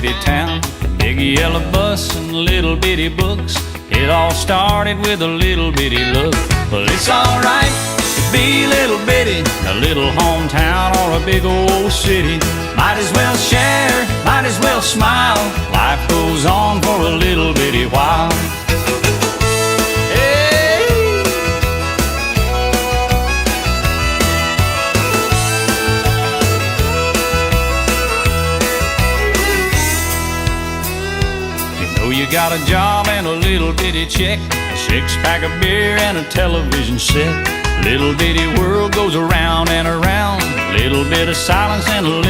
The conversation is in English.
bitty town. Big yellow bus and little bitty books. It all started with a little bitty look. Well, it's alright to be little bitty, a little hometown or a big old city. Might as well share, might as well smile. Life goes on for a little bitty while. You got a job and a little bitty check, a six-pack of beer and a television set. Little bitty world goes around and around. Little bit of silence and a little